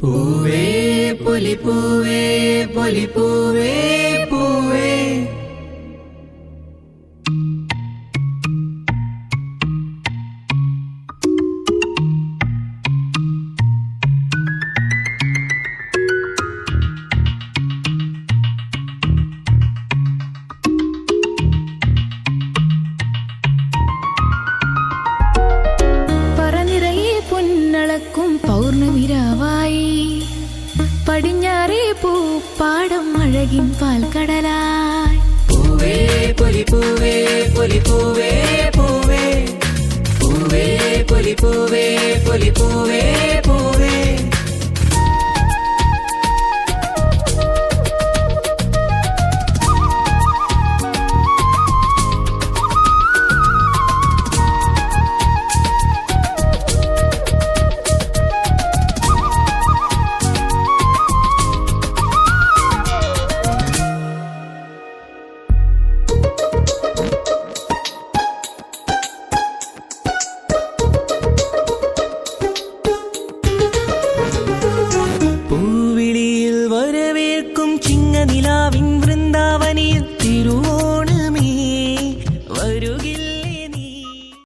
പൂവേ പൊലിപ്പൂവേ പൊലിപ്പൂവേ പൂവേ. പൗർണമിരാവായി പടിഞ്ഞാറേ പൂപ്പാടം അഴകിൻ പാൽക്കടലായി. പൂവേ പൊലിപ്പൂവേ പൊലിപ്പൂവേ പൂവേ. പൂവേ പൊലിപ്പൂവേ പൊലിപ്പൂവേ പൂവേ. പൂവിളിയിൽ വരവേൽക്കും ചിങ്ങനിലാവിൻ